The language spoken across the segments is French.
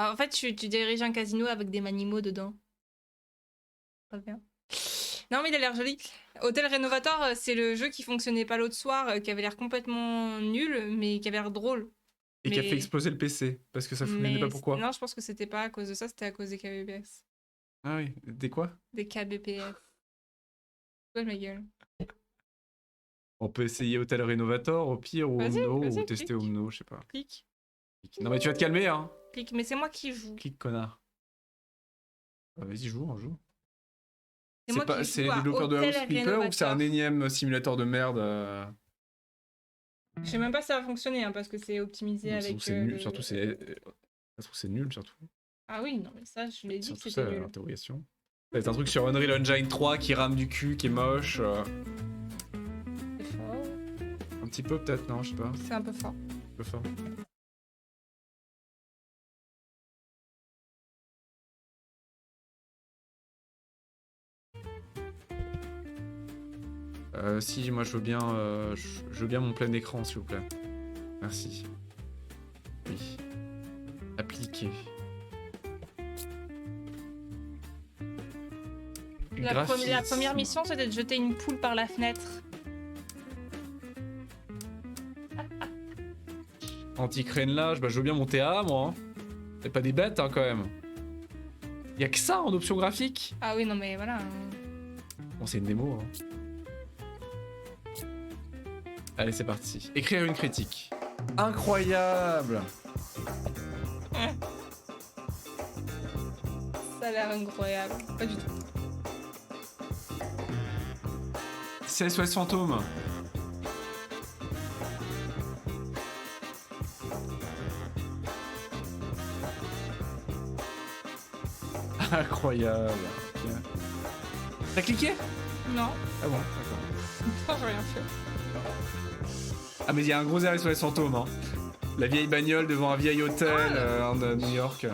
Ah, en fait, tu diriges un casino avec des animaux dedans. Pas bien. Non, mais il a l'air joli. Hôtel Rénovateur, c'est le jeu qui fonctionnait pas l'autre soir, qui avait l'air complètement nul, mais qui avait l'air drôle. Et qui a fait exploser le PC, parce que ça fonctionnait pas pourquoi. Non, je pense que c'était pas à cause de ça, c'était à cause des KBPS. Ah oui, des quoi? Des KBPS. Ouais, ma gueule. On peut essayer Hôtel Rénovateur, au pire, ou Omno, ou tester Omno, je sais pas. Clique. Non mais tu vas te calmer, hein. Clique, mais c'est moi qui joue. Clique, connard. Vas-y, joue, on joue. C'est les développeurs de House Flipper ou c'est un énième simulateur de merde Je sais même pas si ça va fonctionner, hein, parce que c'est optimisé avec... C'est nul, surtout c'est... Je trouve c'est nul, surtout. Ah oui, non mais ça, je l'ai dit surtout que c'était nul. L'interrogation. C'est un truc sur Unreal Engine 3 qui rame du cul, qui est moche. C'est fort. Un petit peu peut-être, non, je sais pas. C'est un peu fort. Un peu fort. Si, moi je veux bien mon plein écran, s'il vous plaît. Merci. Oui. Appliquer. La première mission, c'était de jeter une poule par la fenêtre. Anti-crénelage, bah je veux bien monter à A, moi. Hein. C'est pas des bêtes, hein, quand même. Y'a que ça en option graphique. Ah oui, non mais voilà. Bon, c'est une démo. Hein. Allez, c'est parti. Écrire une critique. Incroyable. Ça a l'air incroyable. Pas du tout. C'est SOS Fantôme. Incroyable. T'as cliqué? Non. Ah bon, d'accord. Non, j'ai rien fait. Ah mais il y a un gros air SOS Fantôme, hein. La vieille bagnole devant un vieil hôtel en New York.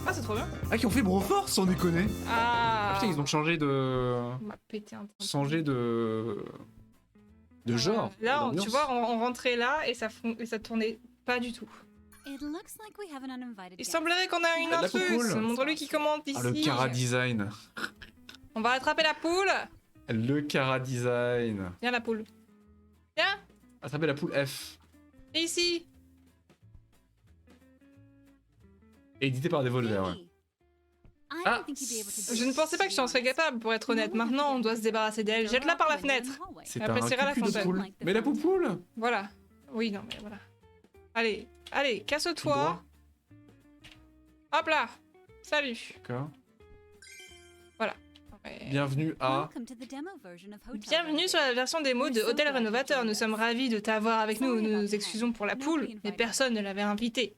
Ah, c'est trop bien. Ah, qui ont fait Broforce, sans déconner. Ah. Putain, ils ont changé de... On m'a pété un truc. Changé de... De genre. Là, tu vois, on rentrait là et ça tournait pas du tout. Il semblerait qu'on a une intruse. Montre-lui qui commande ici. Ah, le Cara Design. On va attraper la poule. Le Cara Design. Viens la poule. Viens. Attraper la poule F. Et ici. Édité par Devolver, ouais. Ah. Je ne pensais pas que je en serais capable, pour être honnête. Maintenant, on doit se débarrasser d'elle. Jette-la par la fenêtre. C'est après, un la cul de poule. Mais la poupoule. Voilà. Oui, non, mais voilà. Allez, allez, casse-toi. Hop là. Salut. D'accord. Voilà. Bienvenue à... Bienvenue sur la version démo de Hôtel Rénovateur. Nous sommes ravis de t'avoir avec nous. Nous nous excusons pour la poule, mais personne ne l'avait invitée.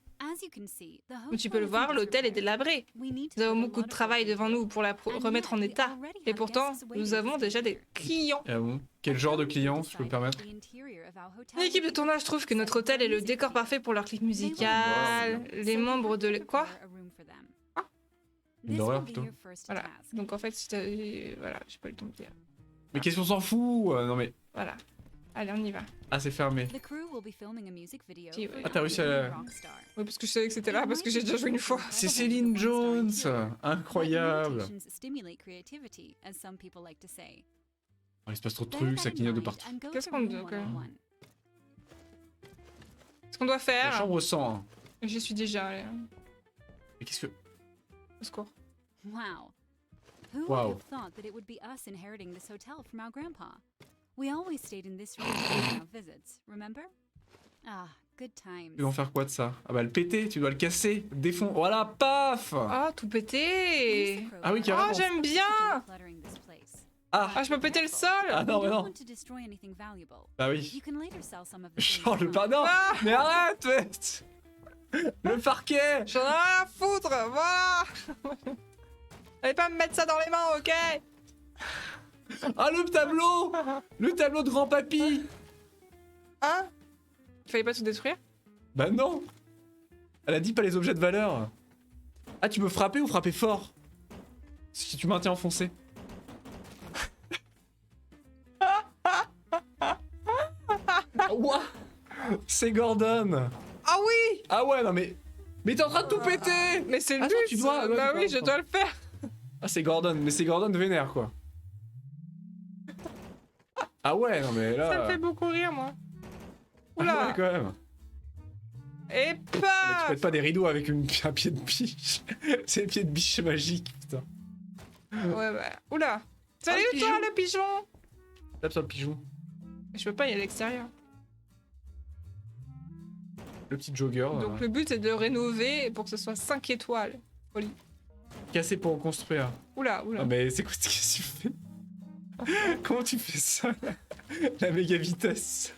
Comme tu peux le voir, l'hôtel est délabré. Nous avons beaucoup de travail devant nous pour la remettre en état. Et pourtant, nous avons déjà des clients. Ah bon? Quel genre de clients, si je peux me permettre? L'équipe de tournage trouve que notre hôtel est le décor parfait pour leur clip musical. Les membres de... Quoi? Une horreur, plutôt. Voilà. Donc en fait, voilà, j'ai pas eu le temps de dire. Mais qu'est-ce qu'on s'en fout? Non mais... Voilà. Allez, on y va. Ah, c'est fermé. Ah, t'as réussi à... Oui, parce que je savais que c'était là, parce que j'ai déjà joué une fois. C'est Céline Jones. Incroyable. Oh, il se passe trop de trucs, ça clignote de partout. Qu'est-ce qu'on doit faire? La chambre 100. Hein. J'y suis déjà allé. Mais qu'est-ce que... Au secours. Wow. Ils vont faire quoi de ça? Ah bah le péter, tu dois le casser, défond. Voilà, paf! Ah, tout pété! Ah oui, carrément. Ah, j'aime bien! Ah, je peux péter le sol! Ah non, mais non! Bah oui. Genre le pardon! Ah, mais arrête! Le parquet! j'en ai rien à foutre! Voilà! Allez pas me mettre ça dans les mains, ok? Ah, le tableau! Le tableau de grand-papy! Hein? Il fallait pas tout détruire? Bah non! Elle a dit pas les objets de valeur. Ah, tu peux frapper ou frapper fort? Si tu maintiens enfoncé. Ouah! C'est Gordon! Ah oui! Ah ouais, non mais... Mais t'es en train de tout péter! Mais c'est le Attends, but. tu dois- ouais, Bah tu oui, dois- je dois le faire. Ah, c'est Gordon, mais c'est Gordon vénère, quoi. Ah ouais, non mais là... Ça me fait beaucoup rire, moi. Ah Oula. ouais, quand même. Et Mais tu paf. pètes pas des rideaux avec un pied de biche. C'est un pied de biche magique, putain. Ouais, bah. Oula. Salut, le toi, pigeon. le pigeon. Tape sur le pigeon. Je peux pas y aller à l'extérieur. Le petit jogger. Donc le but, c'est de le rénover pour que ce soit 5 étoiles. Folie. Cassé pour construire. Oula, oula. Ah mais c'est quoi ce que tu fais? Comment tu fais ça là la méga vitesse.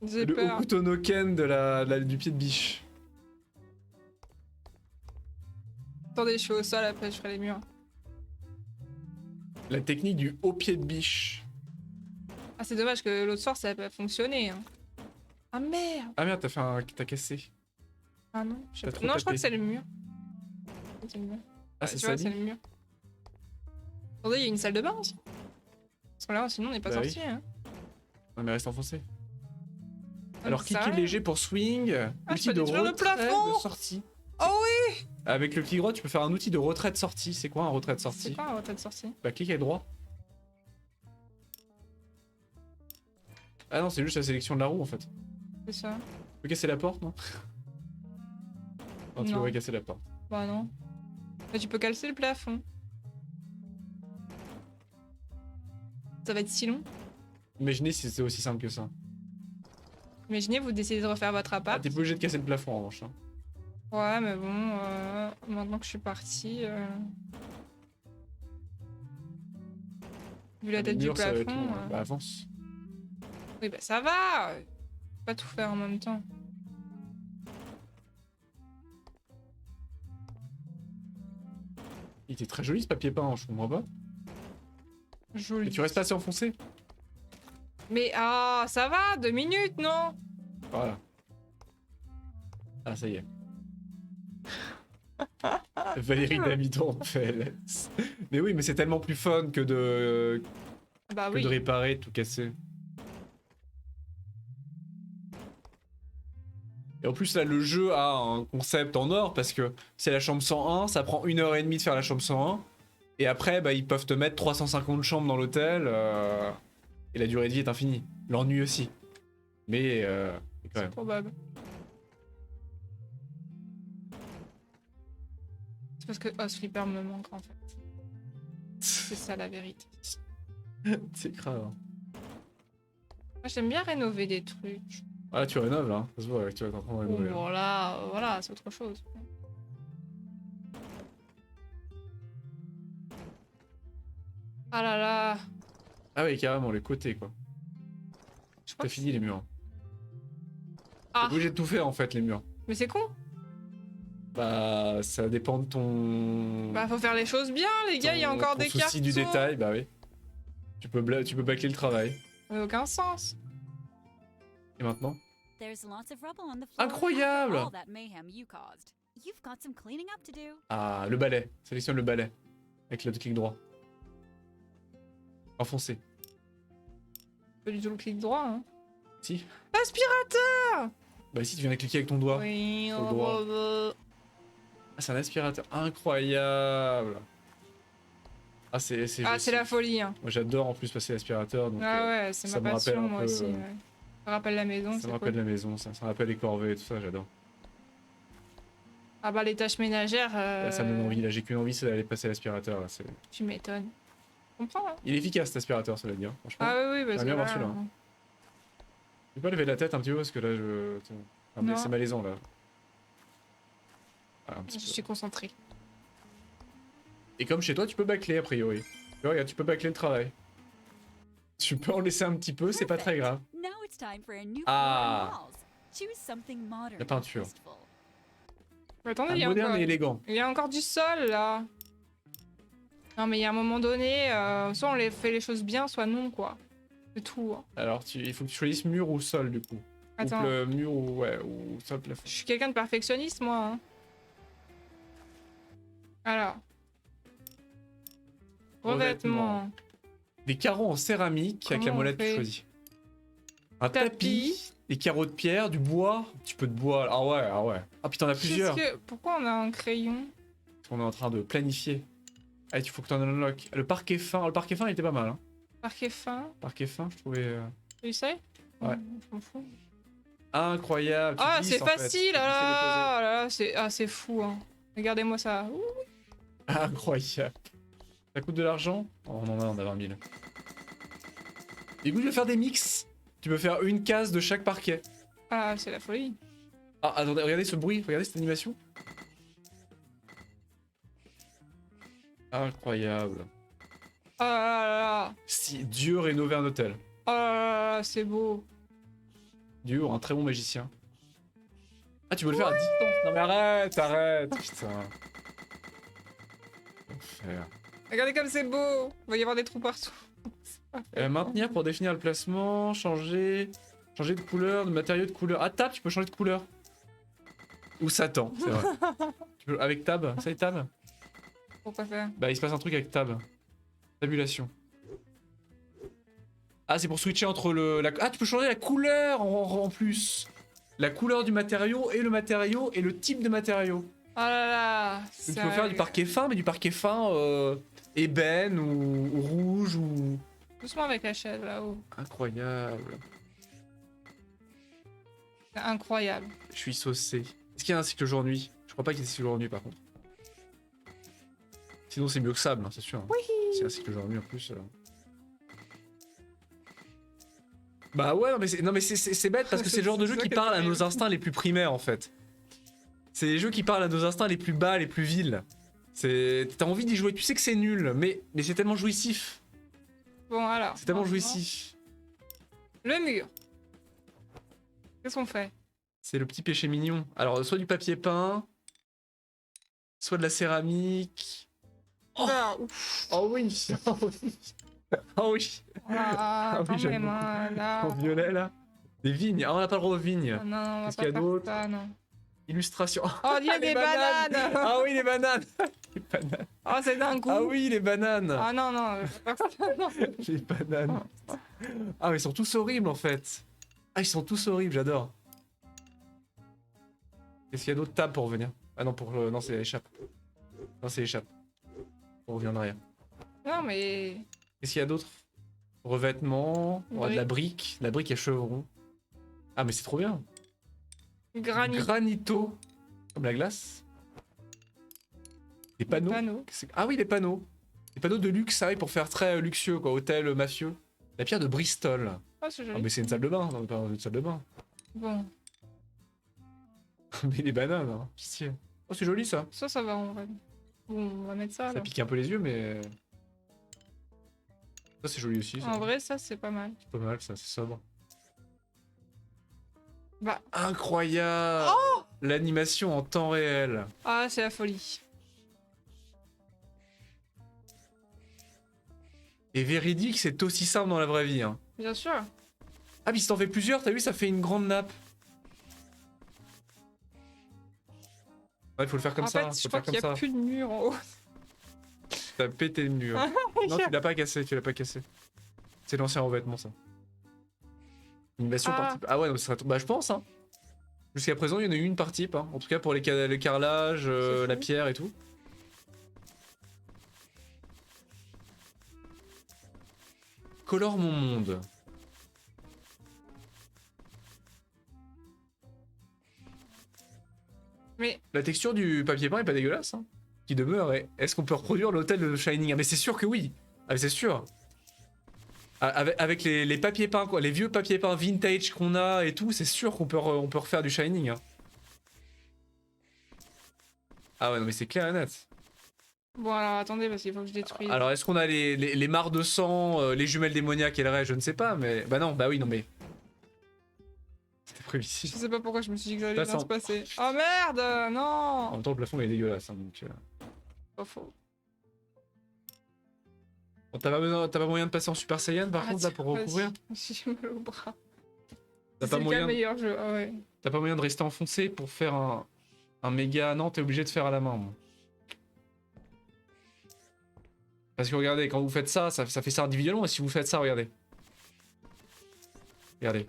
J'ai Le peur. Hokuto no Ken du pied de biche. Attendez, je suis au sol, après je ferai les murs. La technique du haut pied de biche. Ah, c'est dommage que l'autre soir, ça n'a pas fonctionné. Hein. Ah merde. Ah merde, t'as cassé. Ah non, je sais T'as pas. trop Non, je crois tapé. que c'est le mur. C'est le mur. Ah Ouais, c'est tu ça vois, c'est le mur. Attendez, il y a une salle de bain aussi. Parce que là, sinon, on n'est pas Bah sorti. oui. Hein. Non mais reste enfoncé. Ah, Alors mais ça cliquez arrive. léger pour swing. Ah, Outil je peux de détruire le retrait plafond. de sortie. Oh oui. Avec le clic droit, tu peux faire un outil de retrait de sortie. C'est quoi un retrait de C'est sortie? quoi un retrait de sortie? Bah cliquez droit. Ah non, c'est juste la sélection de la roue en fait. C'est ça. Tu peux casser la porte, non? Non, tu Non. devrais casser la porte. Bah non. Mais tu peux calcer le plafond. Ça va être si long. Imaginez si c'était aussi simple que ça. Imaginez, vous décidez de refaire votre Ah, appart. t'es pas obligé de casser le plafond en revanche. Hein. Ouais, mais bon, maintenant que je suis partie... Vu la tête Le du mur, ça va être plafond... long, hein. Bah avance. Oui, bah ça va. Faut pas tout faire en même temps. Il était très joli ce papier peint, hein, je comprends pas. Joli. Mais tu restes pas assez enfoncé. Mais ah, ça va, 2 minutes, non? Voilà. Ah, ça y est. Valérie Damidon en fait. Mais oui, mais c'est tellement plus fun que Bah que oui. de réparer, de tout casser. Et en plus là, le jeu a un concept en or parce que c'est la chambre 101, ça prend 1h30 de faire la chambre 101. Et après, bah, ils peuvent te mettre 350 chambres dans l'hôtel. Et la durée de vie est infinie. L'ennui aussi. Mais quand même. Probable. C'est parce que House Flipper me manque en fait. C'est ça la vérité. C'est grave. Hein. Moi j'aime bien rénover des trucs. Ah là, tu rénoves là. Ça se voit, ouais, tu vas t'en train de Bon, rénover. Là. voilà, c'est autre chose. Ah là là. Ah oui, carrément, les côtés quoi. Je crois T'as que fini les murs. Ah. T'es obligé de tout faire en fait, les murs. Mais c'est con. Bah, ça dépend de ton. Bah faut faire les choses bien, les gars, il y a encore des cartons. souci du détail, bah oui. Tu peux bâcler le travail. Ça n'a aucun sens. Et maintenant? Incroyable! Ah, le balai. Sélectionne le balai. Avec le clic droit. Enfoncé. Pas du tout le clic droit, hein. Si. Aspirateur. Bah si, tu viens de cliquer avec ton doigt. Oui, Sur le droit. Ah, c'est un aspirateur incroyable. Ah, c'est Ah, c'est la folie, hein. Moi, j'adore en plus passer l'aspirateur. Donc, Ah ouais, c'est ça ma me rappelle passion, un moi peu, aussi. Ouais. Ça rappelle la maison, ça c'est me rappelle cool. la maison, ça me rappelle les corvées et tout ça, j'adore. Ah bah les tâches ménagères, Là, ça me donne envie, là, j'ai qu'une envie, c'est d'aller passer l'aspirateur. Là, tu m'étonnes. Je comprends, hein. il est efficace cet aspirateur, cela dit, hein, franchement. Ah oui, oui, parce J'aime que bien voir là, celui-là. Tu peux pas lever la tête un petit peu parce que là, Ah, mais Non. c'est malaisant là. Ah, un je petit peu. suis concentrée. Et comme chez toi, tu peux bâcler a priori. Tu vois, regarde, tu peux bâcler le travail. Tu peux en laisser un petit peu, c'est pas très grave. Ah! La peinture. Mais attendez, Un il y a moderne encore... et élégant. Il y a encore du sol, là. Non, mais il y a un moment donné, soit on les fait les choses bien, soit non, quoi. C'est tout. Hein. Alors, il faut que tu choisisses mur ou sol du coup. Attends, Ou le mur ou, ouais, ou sol plafond. je suis quelqu'un de perfectionniste, moi. Hein. Alors. Revêtement. Des carreaux en céramique avec la Comment on molette que tu fait? choisis. Un Tapis. tapis des carreaux de pierre, du bois, un petit peu de bois. Ah ouais, ah ouais. Ah putain, on a plusieurs. Pourquoi on a un crayon? Parce qu'on est en train de planifier. Ah, il faut que tu en unlock. Le parquet fin. Le parquet fin, il était pas mal. Hein. Parquet fin. Parquet fin, je trouvais. Tu sais? Ouais. Je m'en fous. Incroyable. Ah, tu c'est glisses, en fait. facile, Tu ah glisses et là là, c'est fou, hein. Regardez-moi ça. Ouh. déposer. Incroyable. Ça coûte de l'argent? Oh, on a 20 000. Et goût de faire des mix. Tu peux faire une case de chaque parquet. Ah, c'est la folie. Ah, attendez, regardez ce bruit, regardez cette animation. Incroyable. Oh là là là. Si Dieu rénovait un hôtel. Oh là là là, c'est beau. Dieu, un très bon magicien. Ah, tu veux le faire à distance? Non mais arrête. Putain. Enfer. Regardez comme c'est beau. Il va y avoir des trous partout. Maintenir pour définir le placement, changer de couleur, de matériau de couleur. Ah, tab, tu peux changer de couleur. Ou Satan, c'est vrai. Avec tab, ça y est tab? Pourquoi faire? Bah, il se passe un truc avec tab. Tabulation. Ah, c'est pour switcher entre Ah, tu peux changer la couleur en plus. La couleur du matériau et le type de matériau. Oh là là. Donc, tu peux faire du parquet fin, mais du parquet fin ébène ou rouge ou... Doucement avec la chaise là-haut. Incroyable. C'est incroyable. Je suis saucé. Est-ce qu'il y a un cycle jour-nuit? Je crois pas qu'il y ait un cycle jour-nuit par contre. Sinon c'est mieux que sable, hein, c'est sûr. Oui. C'est un cycle jour-nuit en plus. Bah ouais, non mais c'est bête parce que c'est le genre de jeu qui parle à nos instincts les plus primaires en fait. C'est les jeux qui parlent à nos instincts les plus bas, les plus vils. T'as envie d'y jouer, tu sais que c'est nul, mais c'est tellement jouissif. Bon alors. C'est tellement jouissif. Le mur. Qu'est-ce qu'on fait? C'est le petit péché mignon. Alors soit du papier peint, soit de la céramique. Oh, oh oui. Oh oui. Ah, oui, quand j'aime même, hein, là. En violet là. Des vignes. Ah, on n'a pas le droit aux vignes. Ah, non, on va Qu'est-ce pas qu'il y a faire d'autre? ça, non. Illustration. Oh, il y a des bananes. Ah oui, les bananes. Les bananes. Oh, c'est d'un coup. Ah oui, les bananes. Ah non, non, je vais pas faire ça, non. Les bananes. Ah, mais ils sont tous horribles en fait. Ah, ils sont tous horribles, j'adore. Est-ce qu'il y a d'autres tables pour revenir? Ah non, non, c'est l'échappe. Non, c'est l'échappe. On revient en arrière. Non, mais... Qu'est-ce qu'il y a d'autre? Revêtement. On a de la Brique. brique. La brique à chevron. Ah, mais c'est trop bien. Granito. Comme la glace. Des panneaux. Ah oui, les panneaux. Les panneaux de luxe, ça oui, pour faire très luxueux, quoi. Hôtel mafieux. La pierre de Bristol. Oh, c'est joli. Ah, mais c'est une salle de bain, non, pas une salle de bain. Bon. Mais les bananes, hein. Pitié. Oh, c'est joli ça. Ça va, on va... Bon, on va mettre ça, Ça alors. pique un peu les yeux, mais. Ça, c'est joli aussi. Ça. En vrai, ça, c'est pas mal. C'est pas mal, ça, c'est sobre. Bah... Incroyable! Oh! L'animation en temps réel. Ah, c'est la folie. Et véridique, c'est aussi simple dans la vraie vie. Hein. Bien sûr. Ah, puis si t'en fais plusieurs, t'as vu, ça fait une grande nappe. Ouais, il faut le faire comme en ça. fait, je crois qu'il n'y a plus de mur en haut. T'as pété le mur. Non, tu l'as pas cassé, C'est l'ancien revêtement, ça. Animation par type. Ah ouais, donc ça serait... Bah, je pense, hein. Jusqu'à présent, il y en a eu une par type, hein. En tout cas, pour les le carrelage, la pierre et tout. Colore mon monde. Mais... La texture du papier peint est pas dégueulasse, hein. Qui demeure, est-ce qu'on peut reproduire l'hôtel de Shining? Ah mais c'est sûr que oui. Ah mais c'est sûr. Avec les papiers peints, quoi, les vieux papiers peints vintage qu'on a et tout, c'est sûr qu'on peut, on peut refaire du Shining. Hein. Ah ouais, non mais c'est clair et net. Bon alors attendez, parce qu'il faut que je détruise. Alors est-ce qu'on a les mares de sang, les jumelles démoniaques et le reste? Je ne sais pas, mais... Bah non, bah oui, non mais... C'était prévisible. Je sais pas pourquoi je me suis dit que j'allais bien Passant. se passer. Oh merde, non. En même temps, le plafond il est dégueulasse, hein, donc... Pas faux. Bon, t'as pas moyen de passer en Super Saiyan par contre là pour recouvrir? J'ai mal au bras. T'as C'est pas le moyen... meilleur jeu, ah ouais. T'as pas moyen de rester enfoncé pour faire un méga... Non, t'es obligé de faire à la main. Moi. Parce que regardez, quand vous faites ça, ça fait ça individuellement, et si vous faites ça, regardez. Regardez.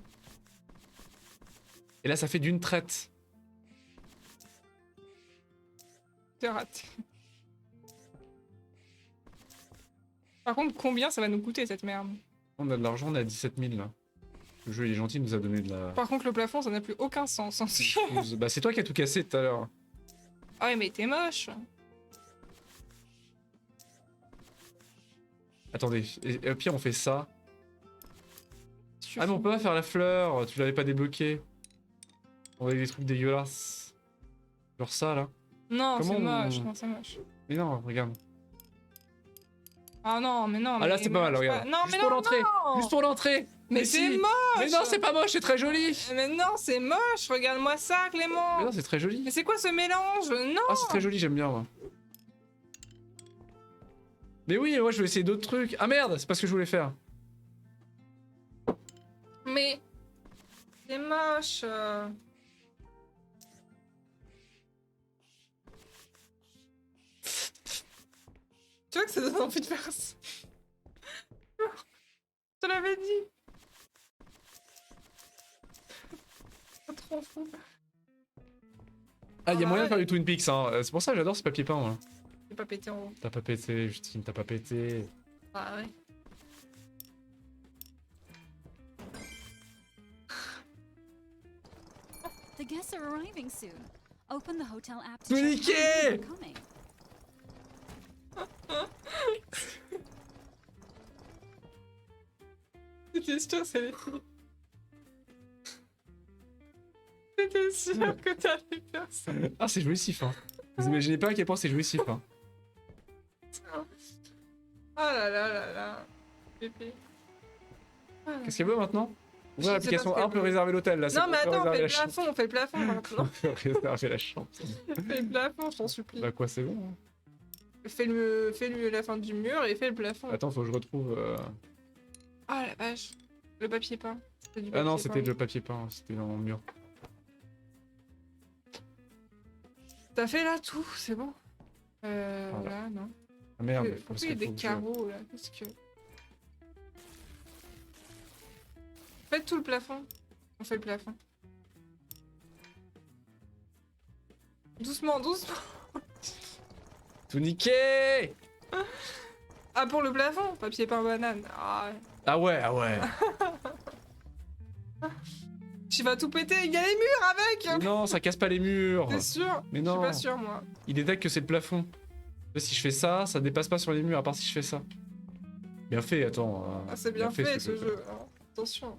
Et là, ça fait d'une traite. C'est raté. Par contre, combien ça va nous coûter cette merde? On a de l'argent, on est à 17 000 là. Le jeu, il est gentil, il nous a donné de la... Par contre, le plafond, ça n'a plus aucun sens. Hein. Bah, c'est toi qui as tout cassé tout à l'heure. Ah ouais, mais t'es moche. Attendez, et au pire, on fait ça. Tu Ah, mais on fous. peut pas faire la fleur, tu l'avais pas débloqué. On avait des trucs dégueulasses. Genre ça, là. Non, Comment c'est moche. on- Non, c'est moche. Mais non, regarde. Ah non, mais non. Ah là, mais- c'est pas mal, mais- regarde. Non, Juste mais pour non, l'entrée. non. Juste pour l'entrée. Mais si. c'est moche. Mais non, c'est pas moche, c'est très joli. Mais non, c'est moche. Regarde-moi ça, Clément. Mais non, c'est très joli. Mais c'est quoi ce mélange? Non. Ah, c'est très joli, j'aime bien, moi. Mais oui, moi, je vais essayer d'autres trucs. Ah merde, c'est pas ce que je voulais faire. Mais c'est moche. Tu vois que ça donne envie de faire ça. Je te l'avais dit. C'est trop fou. Ah, il y a Ah, moyen de faire ouais. du Twin Peaks, hein. C'est pour ça que j'adore ce papier peint, moi. J'ai pas pété en haut. T'as pas pété, Justine, t'as pas pété. Ah ouais. The guests are arriving soon. Open the hotel app to Tout check niqué! how many are coming. J'étais sûre, c'est les filles. J'étais sûre que t'allais faire ça. Ah, c'est jouissif, hein. Vous imaginez pas à quel point c'est jouissif, hein. Oh là là là là. Pépé. Qu'est-ce qu'elle veut maintenant? Je Ouvrir sais l'application pas ce 1 qu'elle peut veut. réserver l'hôtel, là. c'est Non bon, mais peut attends, on réserver fait le la chambre. plafond, on fait le plafond maintenant. On peut réserver la chambre. Fais le plafond, je t'en supplie. Bah quoi, c'est bon, hein. Fais-lui la fin du mur et fais le plafond. Attends, faut que je retrouve... Ah la vache. Le papier peint. C'était du Ah non, papier c'était peint. le papier peint, c'était dans le mur. T'as fait là tout, c'est bon. Voilà. Là, non. Ah merde, Pourquoi parce il y a qu'il des faut que je- carreaux là? Qu'est-ce que... Faites tout le plafond. On fait le plafond. Doucement, doucement. Tout niqué. Ah pour le plafond, papier peint banane. Ah, Ah ouais, ah ouais. tu vas tout péter, il y a les murs avec. Mais non, ça casse pas les murs. T'es sûr? Mais Je non. suis pas sûr moi. Il détecte que c'est le plafond. Là, si je fais ça, ça dépasse pas sur les murs, à part si je fais ça. Bien fait, attends. Ah c'est bien fait ce jeu. Alors, attention.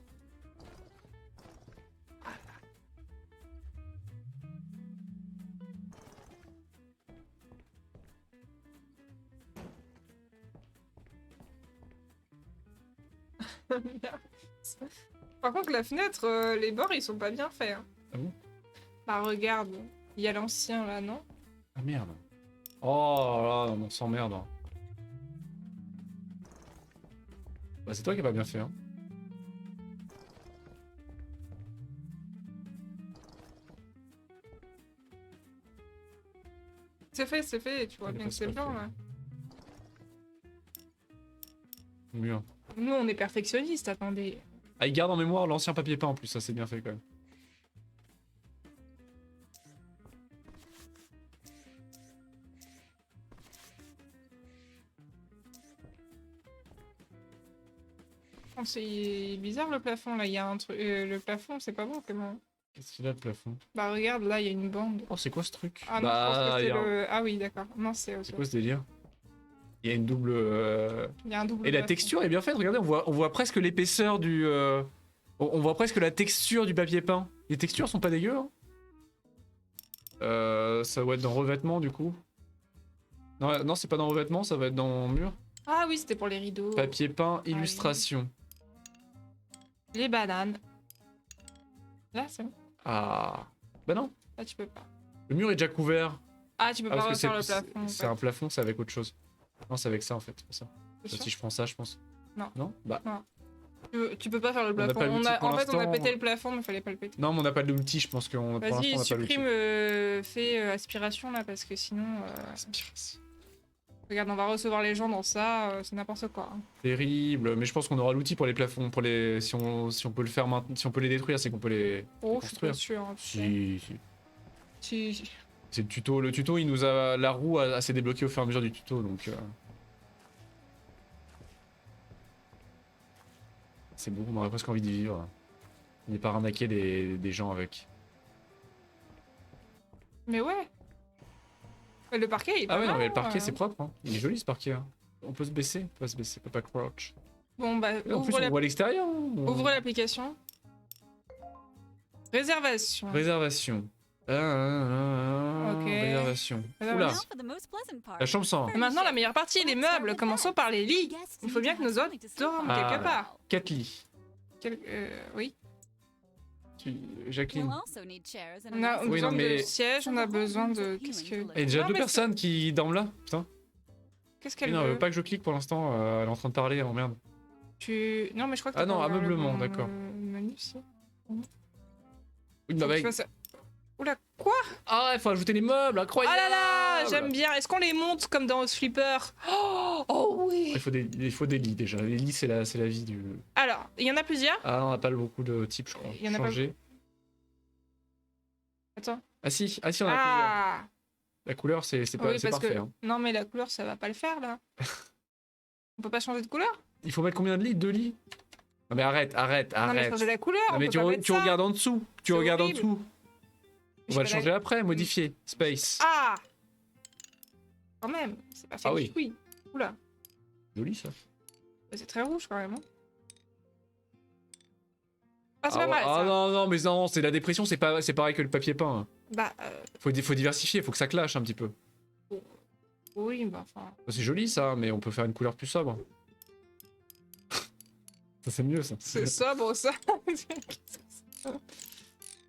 Par contre, la fenêtre, les bords, ils sont pas bien faits. Hein. Ah bon? Bah regarde, il y a l'ancien là, non? Ah merde. Oh là, on s'emmerde. Hein. Bah c'est toi qui as pas bien fait, hein. C'est fait, tu vois Ah, bien mais que c'est c'est pas blanc fait. là. Mur. Nous, on est perfectionnistes, attendez. Ah, il garde en mémoire l'ancien papier peint en plus, ça c'est bien fait quand même. Oh, c'est bizarre le plafond là, il y a un truc. Le plafond, c'est pas bon comment? Qu'est-ce qu'il a le plafond? Bah regarde, là, il y a une bande. Oh, c'est quoi ce truc? Ah non, je pense que il c'est y a un- le. Ah oui, d'accord. Non, c'est autre C'est chose. quoi ce délire? Il y a une double. Il y a un double. Et la plafond. texture est bien faite, regardez, on voit presque l'épaisseur du. On voit presque la texture du papier peint. Les textures sont pas dégueu, hein. Ça doit être dans revêtement du coup. Non, non c'est pas dans revêtement, ça va être dans mur. Ah oui, c'était pour les rideaux. Papier peint, oui. illustration. Les bananes. Là, c'est bon. Ah. Bah non, Là, tu peux pas. le mur est déjà couvert. Ah, tu peux Ah, pas parce que refaire le c'est plafond. c'est un plafond, c'est avec autre chose. Non, c'est avec ça en fait, c'est pour ça. C'est Ça, sûr. si je prends ça, je pense. Non. Non Bah. Tu peux pas faire le n'a plafond. pas l'outil pour En fait, on a l'instant. pété le plafond, mais fallait pas le péter. Non, mais on n'a pas d'outil, je pense qu'on pour l'instant, on Vas-y, n'a pas l'outil. supprime, fais aspiration là, parce que sinon. Regarde, on va recevoir les gens dans ça, c'est n'importe quoi. Hein. Terrible, mais je pense qu'on aura l'outil pour les plafonds, pour les... Si on peut le faire maintenant, si on peut les détruire, c'est qu'on peut les Oh, je suis pas construire. sûre. Hein, Si. si. C'est le tuto. Le tuto, il nous a... La roue s'est débloquée au fur et à mesure du tuto, donc... C'est bon, on aurait presque envie d'y vivre. On n'est pas arnaquer des gens avec. Mais ouais. Mais le parquet, il est pas Ah ouais, non, mal, mais le parquet, hein. c'est propre. Hein. Il est joli ce parquet. Hein. On peut se baisser, Papa Crouch. Bon, bah, Et en plus, on voit l'extérieur. Hein. ouvre l'application. Réservation. Réservation. Ok. Réservation. Oula, Now for the most pleasant part. la chambre 101. Et maintenant, la meilleure partie, les meubles. Commençons par les lits. Il faut bien que nos hôtes dorment Ah, quelque part. 4 lits. Oui. Jacqueline. We'll also need chairs and On a nice Oui, besoin non, mais- de sièges, on a besoin de... Qu'est-ce que... Il y a déjà Non, 2 mais personnes qui dorment là. Putain. Qu'est-ce Mais qu'elle non, elle veut veut pas que je clique pour l'instant. Elle est en train de parler. Oh merde. Non, mais je crois que Ah t'as non, pas ouvert le ameublement, bon, d'accord. menu, si. Oui, Faut bah, que tu fasses- Oula, quoi? Ah, il faut ajouter les meubles. Oh Incroyable. là là, j'aime bien. Est-ce qu'on les monte comme dans House Flipper? Oh oui. Il faut des lits déjà. Les lits, c'est la vie du. Alors, il y en a plusieurs? Ah, on n'a pas beaucoup de types, je crois. Il y en a pas Changer. Attends. Ah si, on a plusieurs. Ah! La couleur, c'est pas Oui, c'est parce parfait. que... Hein. Non, mais la couleur, ça va pas le faire, là. On peut pas changer de couleur? Il faut mettre combien de lits? 2 lits? Non mais arrête. Non, mais changer la couleur, Non, on mais peut tu, pas mettre ça. regardes en dessous. Tu C'est regardes en horrible. dessous. On Je va le suis pas changer après, modifier. Space. Ah! Quand même, c'est pas fait. Ah oui. Oui. Oula, Joli ça. c'est très rouge quand même. Hein. Ah, c'est Ah, pas mal ça. non, mais non, c'est la dépression, c'est pareil que le papier peint. Hein. Bah, Faut diversifier, faut que ça clash un petit peu. oui, bah enfin. C'est joli ça, mais on peut faire une couleur plus sobre. Ça c'est mieux ça. C'est sobre ça.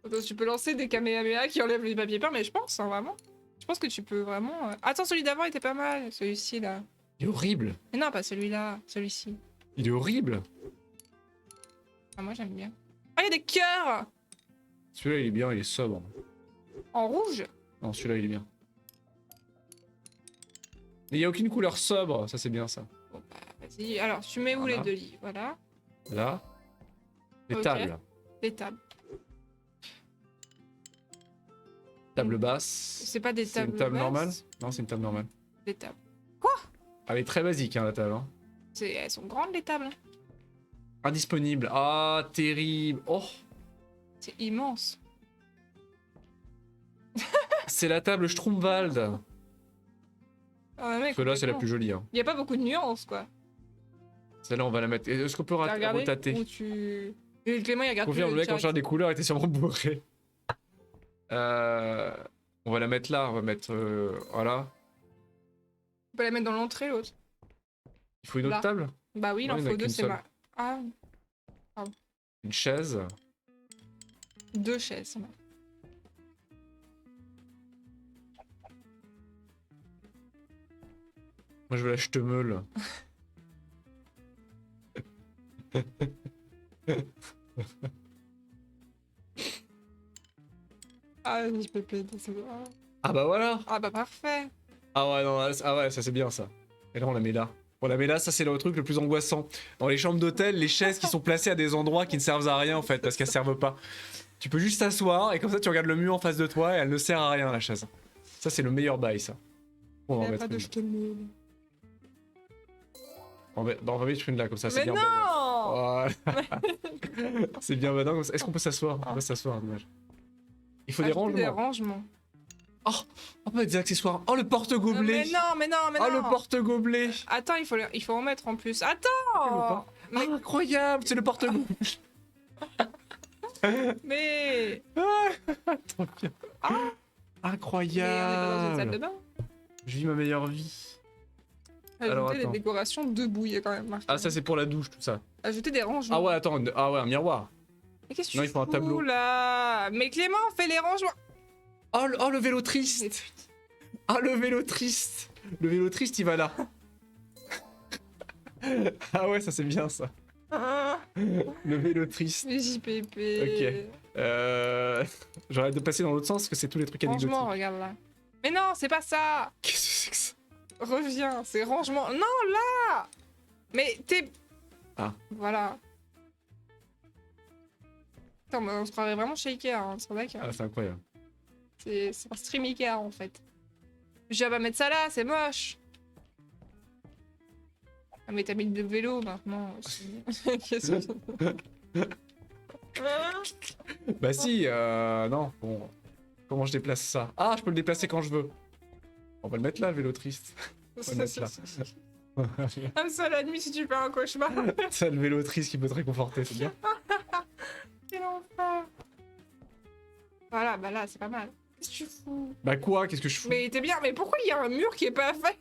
Attends, tu peux lancer des Kamehameha qui enlèvent les papiers peints, mais je pense, hein, vraiment. Je pense que tu peux vraiment. Attends, celui d'avant était pas mal, celui-ci là. Il est horrible. Mais non, pas celui-là, celui-ci. Il est horrible. Ah, moi j'aime bien. Ah, il y a des cœurs Celui-là il est bien, il est sobre. en rouge. Non, celui-là il est bien. Mais il n'y a aucune couleur sobre, ça c'est bien ça. Bon, bah, vas-y. Alors, tu mets où Voilà. les deux lits? Voilà. Là. Les Ok. tables. Les tables. Table basse. C'est pas des C'est tables. une table basses, normale? Non, c'est une table normale. Des tables. Elle est très basique hein, la table. Hein. Elles sont grandes les tables. Hein. Indisponible. Ah, terrible. Oh, C'est immense. c'est la table Stromwald. Ah, mec, Celle-là, c'est la complètement. plus jolie. Hein. Il y a pas beaucoup de nuances quoi. Celle-là, on va la mettre. Est-ce qu'on peut T'as regardé retater? ou tu... Et Clément il regarde Confirme, plus le mec en chat. charge des couleurs était sûrement bourré. On va la mettre là, on va mettre. Voilà. On peut la mettre dans l'entrée l'autre. Il faut une autre Là. table? Bah oui, il en Ouais, il y en a faut deux, qu'une c'est seule. ma... Ah, Une chaise. 2 chaises. Moi, je veux la ch'temeule. Ah, je peux plaider. Ah bah voilà. Ah bah parfait. Ah ouais, non, ah ouais, ça c'est bien ça. Et là, on la met là. On la met là, ça c'est le truc le plus angoissant. Dans les chambres d'hôtel, les chaises qui sont placées à des endroits qui ne servent à rien en fait, parce qu'elles servent pas. Tu peux juste t'asseoir et comme ça tu regardes le mur en face de toi et elle ne sert à rien la chaise. Ça c'est le meilleur bail ça. On va en Il y a mettre pas de une. ch'temeule. On va mettre une là comme ça, c'est Mais bien. non Voilà. C'est bien badant comme ça. Est-ce qu'on peut s'asseoir? On peut s'asseoir, dommage. Il faut des Ajouter rangements. Des rangements. Oh, on peut mettre des accessoires. Oh, le porte-gobelet. Mais non, mais non, mais non. Oh, le porte-gobelet. Attends, il faut en mettre en plus. Attends mais... Ah, incroyable, c'est le porte-gobelet. mais... Trop bien. Ah. Mais on est pas dans une salle Incroyable. de bain. Je vis ma meilleure vie. Alors, Ajouter des attends. décorations debout, il y a quand même marqué. Ah, ça c'est pour la douche, tout ça. Ajouter des rangements. Ah ouais, attends. Ah ouais, un miroir. Mais qu'est-ce que Non, tu il faut un fous, tableau. là? Mais Clément, fais les rangements. Oh, le vélo triste. Ah, le vélo triste. Le vélo triste, il va là. Ah ouais, ça c'est bien ça. Ah, Le vélo triste. les JPP. Ok. J'arrête de passer dans l'autre sens parce que c'est tous les trucs anecdotiques. Rangement, regarde là. Mais non, c'est pas ça. Qu'est-ce que c'est que ça? Reviens, c'est rangement. Non, là. Mais t'es... Ah. Voilà. Attends, mais on se croirait vraiment chez Ikea, hein, c'est vrai que... Ah, c'est incroyable. C'est un stream Ikea, en fait. Je vais pas mettre ça là, c'est moche. Ah, mais t'as mis le vélo, maintenant. Qu'est-ce que... Bah si, non, bon. Comment je déplace ça? Ah, je peux le déplacer quand je veux. On va le mettre là, le vélo triste. On va le mettre là. Comme ça, la nuit, si tu fais un cauchemar. C'est le vélo triste qui peut te réconforter, c'est bien. Quel enfer. Voilà, bah là, c'est pas mal. Qu'est-ce que tu fous? Bah quoi? Qu'est-ce que je fous? Mais t'es bien, mais pourquoi il y a un mur qui est pas fait?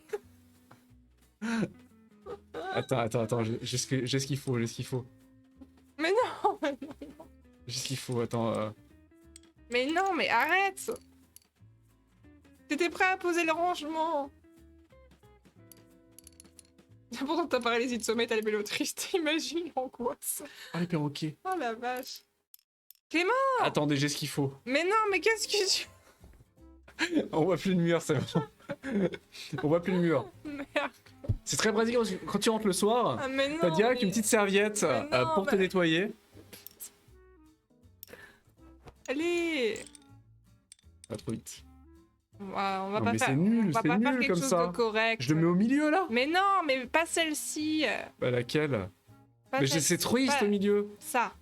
Attends, j'ai ce qu'il faut, j'ai ce qu'il faut. Mais non, J'ai ce qu'il faut, attends. mais non, mais arrête. T'étais prêt à poser le rangement. Pourtant, t'as paralysie de sommeil, t'as le vélo triste. Imagine l'angoisse. Ah, les perroquets. Oh la vache. Clément! Attendez, j'ai ce qu'il faut. Mais non, mais qu'est-ce que tu... On voit plus le mur, c'est bon. On voit plus le mur. Merde. C'est très pratique parce que quand tu rentres le soir, Ah, mais non, t'as direct mais... une petite serviette Mais non, pour te mais- nettoyer. Allez. Pas trop vite. On va Non, pas mais faire... c'est nul, on va c'est pas faire nul quelque comme chose ça. de correct. Je le mets au milieu là? Mais non, mais pas celle-ci. Bah laquelle? Pas Mais celle-ci, c'est triste pas au milieu. Ça.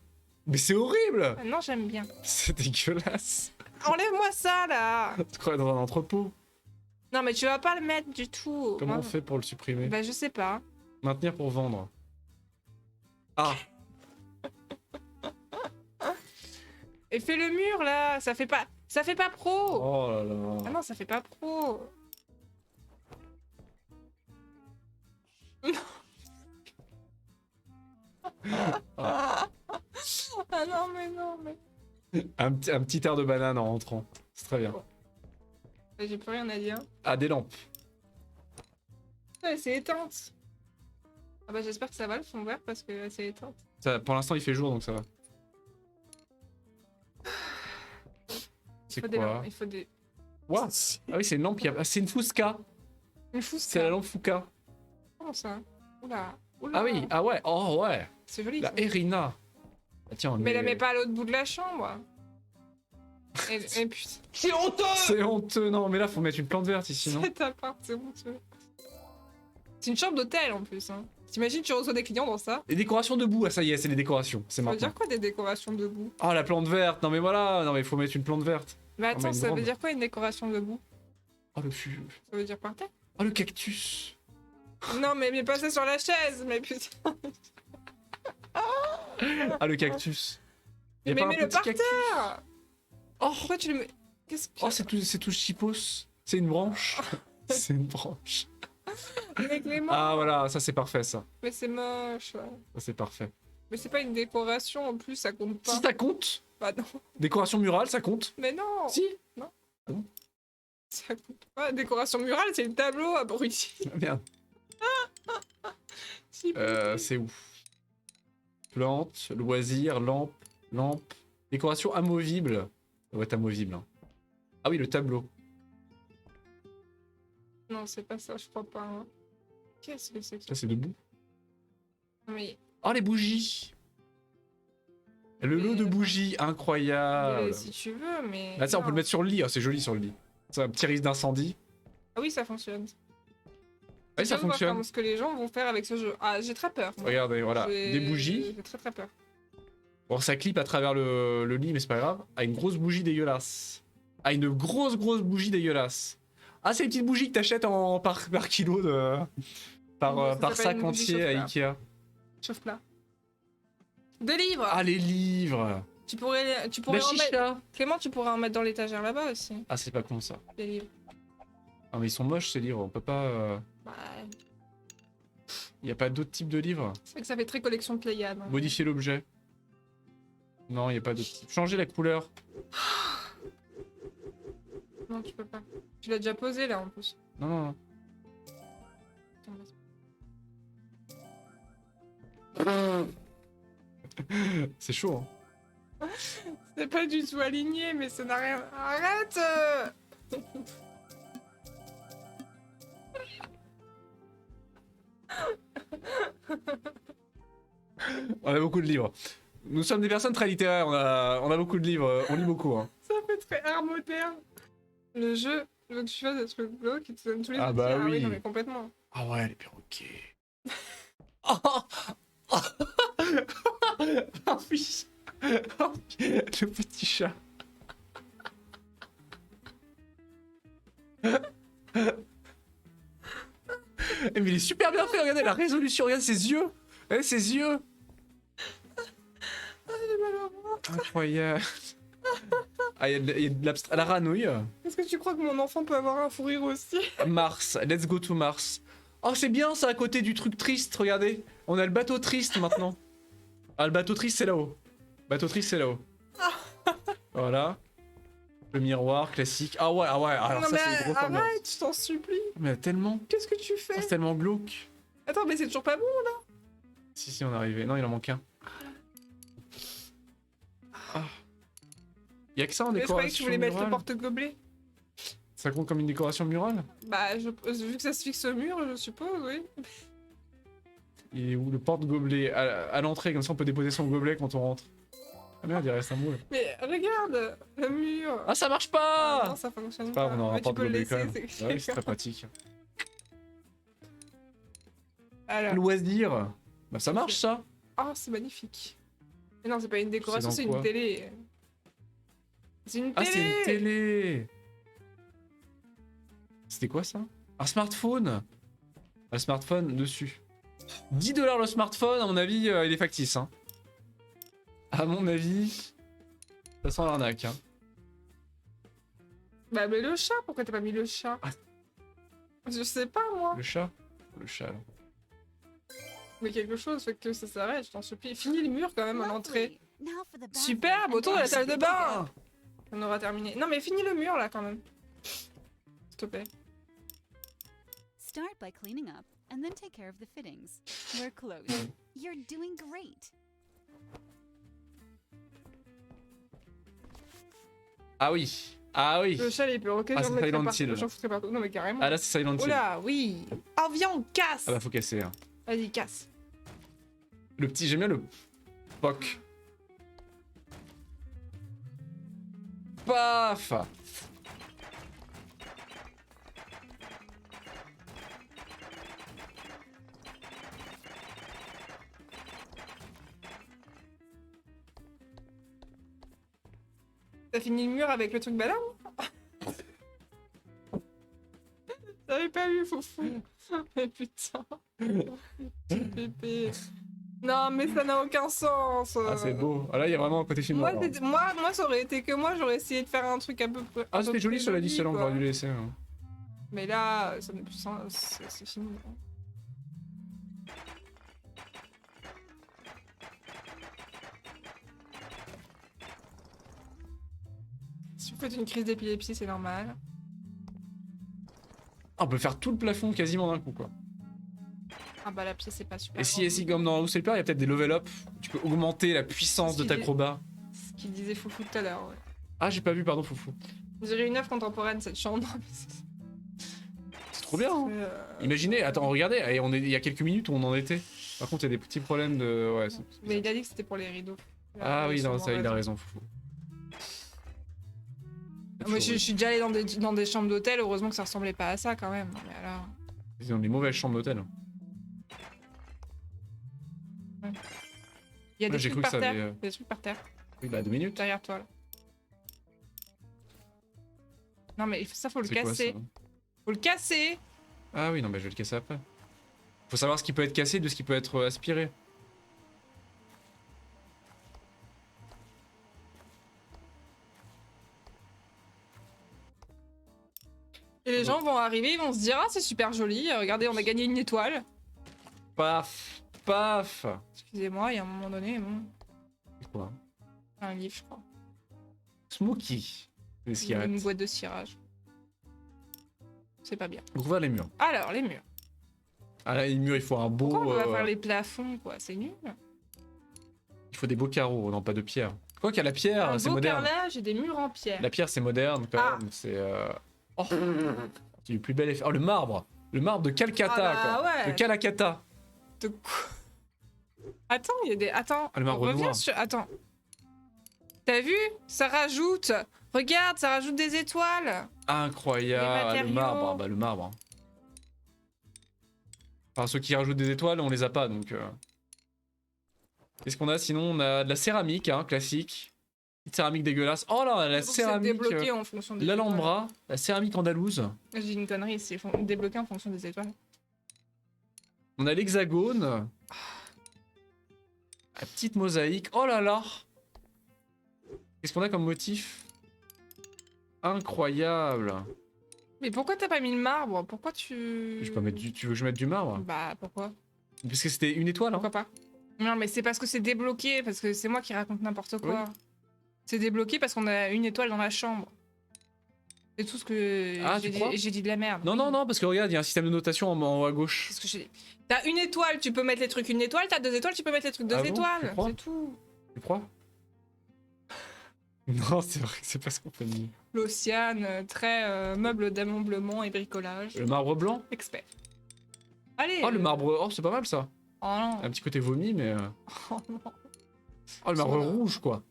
Mais c'est horrible! Ah, non, j'aime bien. C'est dégueulasse. Enlève-moi ça, là. Tu crois dans un entrepôt? Non, mais tu vas pas le mettre du tout. Comment Hein. on fait pour le supprimer? Bah, je sais pas. Maintenir pour vendre. Ah! Et fais le mur, là. Ça fait pas pro. Oh là là. Ah non, ça fait pas pro. Ah non, mais non, mais... Un petit air de banane en rentrant. C'est très bien. Bah, j'ai plus rien à dire. Ah, des lampes. Ouais, c'est éteinte. Ah bah j'espère que ça va le fond vert parce que c'est éteinte. Ça, pour l'instant, il fait jour donc ça va. C'est Il faut des quoi? lampes, il faut des... What? Ah oui, c'est une lampe qui a... Ah, c'est une Fusca. Une fousse. C'est la lampe Fouca. Comment ça? Oula. Oula. Ah oui, ah ouais, oh ouais. C'est joli. La ça. Erina. Ah, tiens, Mais la mets pas à l'autre bout de la chambre. Et putain. C'est honteux! C'est honteux, non, mais là, faut mettre une plante verte ici, non? Cet appart, c'est honteux. C'est une chambre d'hôtel en plus. Hein. T'imagines, tu reçois des clients dans ça? Les décorations debout, ah ça y est, c'est les décorations, c'est Ça veut maintenant. dire quoi des décorations debout? Oh, la plante verte, non mais voilà, non mais faut mettre une plante verte. Mais Oh, mais attends, une ça veut grande. dire quoi une décoration debout? Oh, le fût. Ça veut dire par terre? Oh, le cactus. Non, mais pas ça sur la chaise, mais putain. Ah, le cactus. Y a Mais pas un mets-le petit par cactus? terre! Oh, Pourquoi tu le mets? Qu'est-ce que. oh c'est tout chipos. C'est une branche. C'est une branche. Mais Clément! Ah voilà, ça c'est parfait ça. Mais c'est moche. Ça c'est parfait. Mais c'est pas une décoration en plus, ça compte pas. Si ça compte. Bah non. Décoration murale, ça compte. Mais non! Si. Ça compte pas. Décoration murale, c'est le tableau, abruti. Ah, merde. Si, C'est où? Plante, loisirs, lampe, lampe. Décoration amovible. Ça doit être amovible. Hein. Ah oui, le tableau. Non, c'est pas ça, je crois pas. Hein. Qu'est-ce que c'est que ça? Ça c'est debout. Mais Oh, les bougies. Le lot de bougies, incroyable. si tu veux, mais. Ah ça, on peut non. le mettre sur le lit, ah, c'est joli sur le lit. C'est un petit risque d'incendie. Ah oui, ça fonctionne. Oui, ça J'aime voir fonctionne. ce que les gens vont faire avec ce jeu. Ah, j'ai très peur. moi. Regardez, voilà, J'ai- des bougies. J'ai très peur. Bon, ça clip à travers le lit, mais c'est pas grave. Ah, une grosse bougie dégueulasse. Ah, une grosse bougie dégueulasse. Ah, c'est les petites bougies que t'achètes par kilo de... par, Non, ça par s'appelle sac une bougie entier à chauffe-plat. Ikea. Chauffe-plat. Des livres! Ah, les livres. Tu pourrais La en mettre. chicha. Clément, tu pourrais en mettre dans l'étagère là-bas aussi, Ah, c'est pas con ça. les livres. Ah, mais ils sont moches ces livres, on peut pas... Bah, Y a pas d'autres types de livres? c'est vrai que ça fait très collection de Pléiade. Hein. Modifier l'objet. Non, y a pas d'autres types. Changer la couleur. Non, tu peux pas. Tu l'as déjà posé là en plus. Non, non, non. Attends, vas-y. C'est chaud, hein. C'est pas du tout aligné, mais ça n'a rien. Arrête! On a beaucoup de livres. Nous sommes des personnes très littéraires, on a beaucoup de livres, on lit beaucoup. Hein. Ça fait très art moderne. Le jeu, je veux que tu fasses des trucs bleus qui te donnent tous les Ah outils. bah Ah oui. non mais complètement. Ah ouais, les perroquets. Oh, oh oui. Oh, le petit chat. Mais il est super bien fait, regardez la résolution, regarde ses yeux. Regardez ses yeux. Incroyable. Ah, il y a de l'abstrait. La ranouille. Est-ce que tu crois que mon enfant peut avoir un fou rire aussi? Mars, let's go to Mars. Oh, c'est bien ça à côté du truc triste, regardez. On a le bateau triste maintenant. Ah, le bateau triste c'est là-haut. Bateau triste c'est là-haut. Voilà. Le miroir classique. Ah ouais, alors non, ça c'est gros comme arrête, je t'en supplie. Mais tellement. Qu'est-ce que tu fais? Oh, c'est tellement glauque. Attends, mais c'est toujours pas bon là? Si, on est arrivé. Non, il en manque un. Ah. Y'a que ça en Mais je croyais que décoration tu voulais mettre le murale. porte-gobelet. Ça compte comme une décoration murale? Bah, vu que ça se fixe au mur, je suppose, oui. Il est où le porte-gobelet? À l'entrée, comme ça on peut déposer son gobelet quand on rentre. Ah merde, il reste un moule. Mais regarde, le mur. Ah, ça marche Ah, pas! non, ça fonctionne C'est pas, pas. on aura un Mais tu peux le porte-gobelet quand laisser, même. c'est Ouais, c'est très pratique. Alors. Loisir. Bah ça marche ça. Oh, c'est magnifique. Mais non, c'est pas une décoration, C'est c'est dans une quoi télé. C'est une Ah, télé. c'est une télé. C'était quoi ça? Un smartphone. Un smartphone dessus. 10 $ le smartphone, à mon avis, il est factice. Hein. À mon avis, ça sent l'arnaque. Hein. Bah, mais le chat, pourquoi t'as pas mis le chat? Ah. Je sais pas, moi. Le chat. Le chat. Là. Mais quelque chose fait que ça s'arrête, je t'en supplie. Finis les murs quand même à l'entrée. Lovely. Now for the bathroom Superbe, and autour de la then- salle de bain. On aura terminé. Non, mais finis le mur là quand même. S'il te plaît. Start by cleaning up and then take care of the fittings. We're close. You're doing great. Ah oui. Ah oui. Le chat, il peut ok, Ah, j'en c'est mettrai Silent partout. Hill. J'en foutrais partout. Non, mais carrément. Ah là, c'est Silent Oh Hill. là, oui. Oh, viens, on casse. Ah bah faut casser. Hein. Vas-y, casse. Le petit, j'aime bien le POC. Paf. T'as fini le mur avec le truc balade? T'avais pas vu, Foufou? Mais putain. Pépé. Non, mais ça n'a aucun sens. Ah c'est beau. Ah là, il y a vraiment un côté film. Moi, noir, hein. moi, ça aurait été que moi, j'aurais essayé de faire un truc à peu près. Ah à peu c'était joli près cela dit, cela on quoi. aurait dû laisser. Hein. Mais là, ça n'a plus sens, c'est fini. Si vous faites une crise d'épilepsie, c'est normal. Ah, on peut faire tout le plafond quasiment d'un coup quoi. Ah bah la pièce c'est pas super. Et si comme dans House Helper, il y a peut-être des level up. Tu peux augmenter la puissance de ta Stylé. acrobat. Ce qu'il disait Foufou tout à l'heure, ouais. Ah j'ai pas vu, pardon Foufou. On dirait une œuvre contemporaine cette chambre. C'est trop bien. Hein. Euh, Imaginez, attends, regardez, et il y a quelques minutes où on en était. Par contre, il y a des petits problèmes de. Ouais, c'est Mais il a dit que c'était pour les rideaux. Ah oui, non, sûrement ça, il a raison, Foufou. Moi je suis déjà allée dans des chambres d'hôtel, heureusement que ça ressemblait pas à ça quand même. Mais alors... Ils ont des mauvaises chambres d'hôtel. Il y a des j'ai trucs cru que par ça terre. avait, Il y a des trucs par terre, Oui, bah 2 minutes. derrière toi là. Non mais ça faut le C'est quoi, casser. ça Faut le casser. Ah oui, non, bah je vais le casser après. Faut savoir ce qui peut être cassé de ce qui peut être aspiré. Et les gens vont arriver, ils vont se dire ah c'est super joli, regardez on a gagné une étoile. Paf, paf. Excusez-moi, il y a un moment donné, bon, C'est quoi? un livre je crois. Smokey. Les Une cigarettes. boîte de cirage. C'est pas bien. Ouvre les murs. Alors les murs. Ah là, les murs, il faut un beau. Pourquoi on va faire les plafonds quoi, c'est nul. Il faut des beaux carreaux, non pas de pierre. Quoi qu'il y a la pierre, Un c'est beau moderne. carrelage et des murs en pierre. La pierre, c'est moderne quand Ah. même. C'est. Oh, c'est du plus bel effet. Oh, le marbre. Le marbre de Calcata, Ah bah quoi. ouais. De Calacata. De quoi? Attends, il y a des... Attends, Ah, le marbre reviens noir. sur... Attends. T'as vu? Ça rajoute. Regarde, ça rajoute des étoiles. Incroyable. Les Ah, le matériaux. marbre. Ah, bah, le marbre. Enfin, ceux qui rajoutent des étoiles, on les a pas, donc... Qu'est-ce qu'on a sinon? On a de la céramique, hein, classique. Petite céramique dégueulasse. Oh là, la Donc, c'est céramique... débloqué en fonction des L'Alhambra, la céramique andalouse. étoiles. J'ai dit une connerie, c'est débloqué en fonction des étoiles. On a l'hexagone. La petite mosaïque. Oh là là. Qu'est-ce qu'on a comme motif? Incroyable. Mais pourquoi t'as pas mis le marbre? Pourquoi tu... Je peux mettre tu veux que je mette du marbre? Bah, pourquoi? Parce que c'était une étoile, hein. Pourquoi pas? Non, mais c'est parce que c'est débloqué, parce que c'est moi qui raconte n'importe quoi. C'est débloqué parce qu'on a une étoile dans la chambre. C'est tout ce que Ah, tu crois? j'ai dit de la merde. Non, non, non, parce que regarde, il y a un système de notation en haut à gauche. C'est ce que j'ai dit. T'as une étoile, tu peux mettre les trucs une étoile. T'as 2 étoiles, tu peux mettre les trucs 2 Ah bon, tu étoiles. crois? C'est tout. Tu crois? Non, c'est vrai que c'est pas ce qu'on fait. L'Océane, très meuble d'ameublement et bricolage. Le marbre blanc? Expert. Allez. Oh, le marbre... Oh, c'est pas mal, ça. Oh non. Un petit côté vomi, mais... Oh non. Oh, le marbre Sur- rouge, quoi.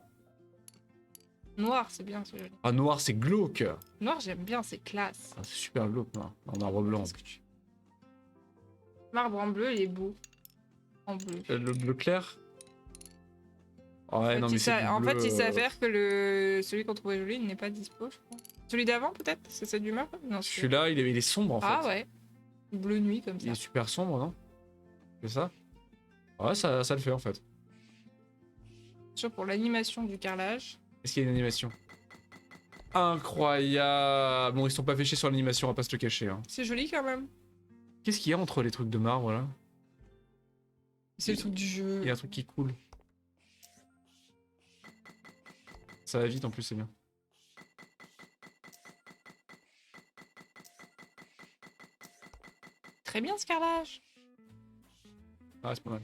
Noir, c'est bien, c'est joli. Ah, noir, c'est glauque. Noir, j'aime bien, c'est classe. Ah, c'est super glauque, noir. En marbre blanc. Qu'est-ce que tu... Marbre en bleu, il est beau. En bleu. Le bleu clair? Ouais, non, mais c'est En du fait, bleu, il s'avère que celui qu'on trouvait joli, il n'est pas dispo, je crois. Celui d'avant, peut-être? C'est du marbre? Non, c'est... Celui-là, il est sombre, en fait. Ah ouais. Bleu nuit, comme Il ça. est super sombre, non? C'est ça? Ouais, ça le fait, en fait. Sûr pour l'animation du carrelage. Est-ce qu'il y a une animation? Incroyable! Bon, ils sont pas fait chier sur l'animation, on va pas se le cacher. Hein. C'est joli quand même. Qu'est-ce qu'il y a entre les trucs de marbre, là? C'est le truc du jeu. Il y a un truc qui coule. Ça va vite, en plus, c'est bien. Très bien ce carrelage. Ah, c'est pas mal.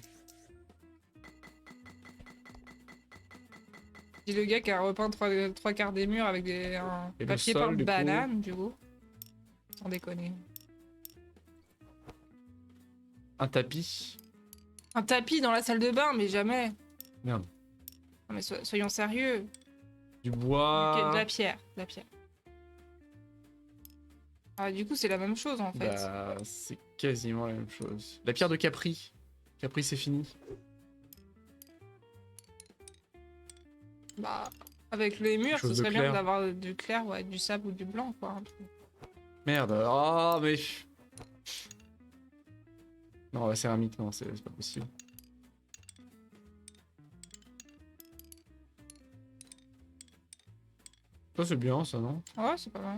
C'est le gars qui a repeint trois quarts des murs avec un Et le papier sol, peint de du coup banane, du coup. Sans déconner. Un tapis. Un tapis dans la salle de bain, mais jamais. Merde. Non mais soyons sérieux. Du bois. De la pierre, de la pierre. Ah, du coup, c'est la même chose en fait. Bah, c'est quasiment la même chose. La pierre de Capri. Capri, c'est fini. Bah, avec les murs, Chose ce de serait bien clair. d'avoir du clair, ouais, du sable ou du blanc, quoi. Un truc. Merde. Ah, mais. Non, la céramique, non, c'est pas possible. Ça, c'est bien, ça, non? Ouais, c'est pas mal.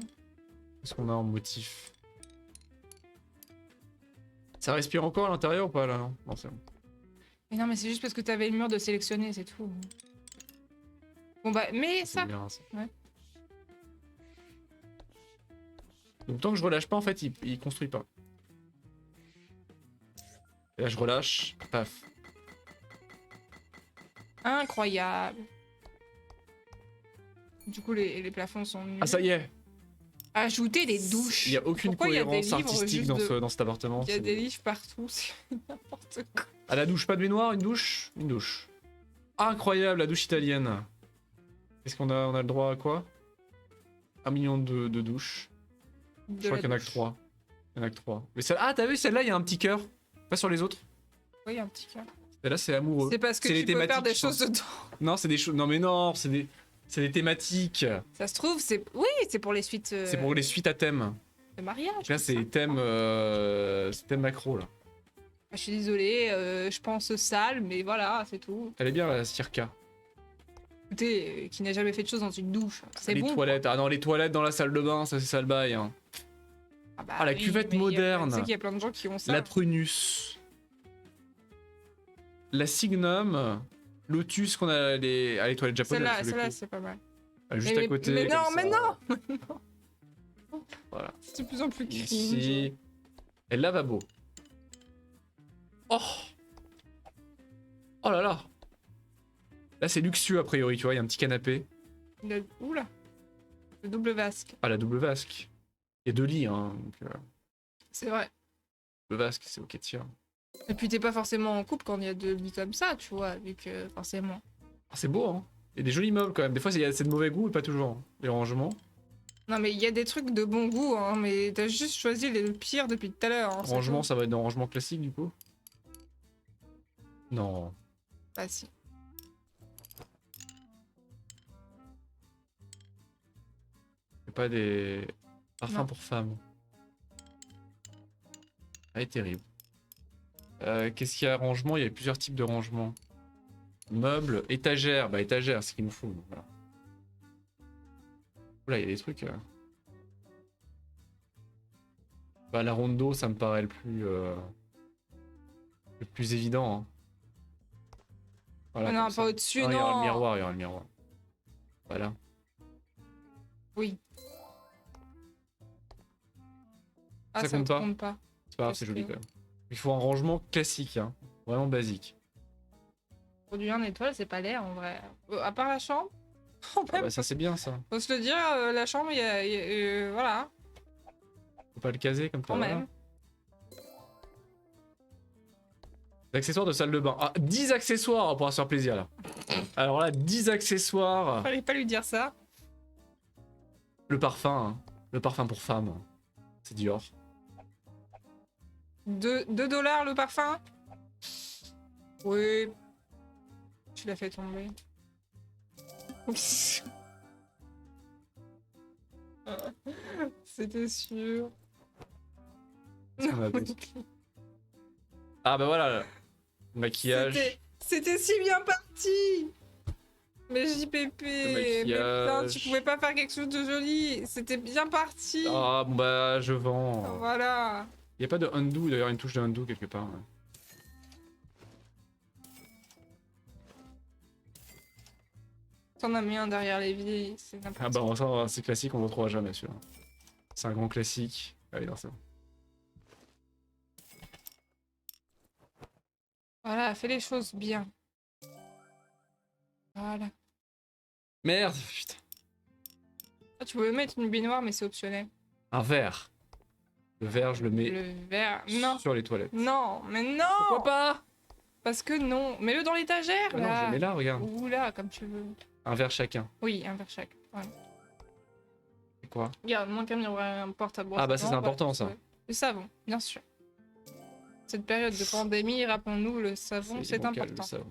Qu'est-ce qu'on a en motif? Ça respire encore à l'intérieur ou pas, là? Non, non, c'est bon. Mais non, mais c'est juste parce que t'avais le mur de sélectionner, c'est tout. Bon bah, mais C'est ça. bien, ça. Ouais. Donc, tant que je relâche pas, en fait, il construit pas. Et là, je relâche. Paf. Incroyable. Du coup, les plafonds sont nuls. Ah, ça y est! Ajouter des douches. Il y a aucune Pourquoi il y a des cohérence livres artistique juste dans cet appartement. Il y a c'est- des livres partout, c'est n'importe quoi. Ah, la douche, pas de baignoire, une douche? Une douche. Incroyable, la douche italienne. Est-ce qu'on a, on a le droit à quoi? 1 million de douches. Je crois qu'il y en a que 3. Il y en a que 3. Mais ah, t'as vu, celle-là, il y a un petit cœur. Pas sur les autres. Oui, il y a un petit cœur. Celle-là, c'est amoureux. C'est parce que C'est tu les peux faire thématiques, des je choses pense. dedans. Non, c'est des choses. Non, mais non, c'est des thématiques. Ça se trouve, c'est... Oui, c'est pour les suites C'est pour les suites à thème. de mariage. Là, c'est ça. les thèmes, thème macro, là. Je suis désolée, je pense sale, mais voilà, c'est tout. Elle est bien, la circa. Écoutez, qui n'a jamais fait de choses dans une douche, c'est Les bon. toilettes. Ah non, les toilettes dans la salle de bain, ça, c'est ça le bail. Hein. Bah Ah, la oui, cuvette mais moderne. Tu sais qu'il y a plein de gens qui ont ça. La prunus. La signum. Lotus qu'on a les toilettes japonaises. sous les Celle-là, coups. c'est pas mal. Juste Mais- à côté. mais non, comme mais ça. non. Voilà. C'est de plus en plus cringe. Ici. Et le lavabo. Oh. Oh là là. Là, c'est luxueux a priori, tu vois, il y a un petit canapé. Oula. Le double vasque. Ah, la double vasque. Il y a 2 lits, hein. Donc, C'est vrai. le vasque, c'est ok de tir. Et puis t'es pas forcément en couple quand il y a deux lits comme ça, tu vois, vu que forcément. Ah, c'est beau, hein. Il y a des jolis meubles quand même. Des fois, c'est de mauvais goût, mais pas toujours. Hein. Les rangements. Non mais il y a des trucs de bon goût, hein, mais t'as juste choisi le pire depuis tout à l'heure. Hein, Rangement, ça va être dans rangement classique du coup. Non. Bah si. C'est pas des parfums Non. pour femmes. Ah, terrible. Qu'est-ce qu'il y a rangement? Il y a plusieurs types de rangement. Meubles, étagères. Bah étagères, c'est ce qu'il nous faut. Donc, voilà. Oula, il y a des trucs. Bah la rondo, ça me paraît le plus évident. Hein. Voilà, Non, comme pas ça. au-dessus, Ah, il y aura le non. miroir, il y aura le miroir. Voilà. Oui. Ah, Ça ça compte pas compte pas. C'est pas grave, Parce c'est joli que- quand même. Il faut un rangement classique, hein. Vraiment basique. Produire un étoile, c'est pas l'air en vrai. À part la chambre. Ah bah ça c'est bien ça. Faut se le dire, la chambre, voilà, Faut pas le caser comme ça. quand Voilà. même. L'accessoire de salle de bain. Ah, 10 accessoires, on pourra se faire plaisir là. Alors là, 10 accessoires. Fallait pas lui dire ça. Le parfum, hein. Le parfum pour femme. C'est Dior. 2 $ le parfum. Oui. Tu l'as fait tomber. C'était sûr. Qu'est-ce qu'on a d'autre Ah bah voilà. Maquillage. C'était si bien parti. Mais JPP, mais putain, tu pouvais pas faire quelque chose de joli. C'était bien parti. Ah bon bah je vends. Voilà. Y a pas de undo, d'ailleurs une touche de undo quelque part. Ouais. T'en as mis un derrière l'évier, c'est n'importe Ah bah ça c'est classique, on le retrouvera jamais celui-là. C'est un grand classique. Allez dans ça. Voilà, fais les choses bien. Voilà. Merde, putain. Ah, tu pouvais mettre une baignoire, mais c'est optionnel. Un verre. Le verre, je le mets Le verre. Non. sur les toilettes. Non, mais non. Pourquoi pas? Parce que non. Mets-le dans l'étagère, Ah non, je là. le mets là, regarde. Ou là, comme tu veux. Un verre chacun. Oui, un verre chaque. Voilà. C'est quoi? Regarde, moins qu'un miroir, un porte à brosse. Ah bah ça, c'est Non, important, voilà, ça. ouais. Le savon, bien sûr. Cette période de pandémie, rappelons-nous, le savon, c'est bancal, important. le savon.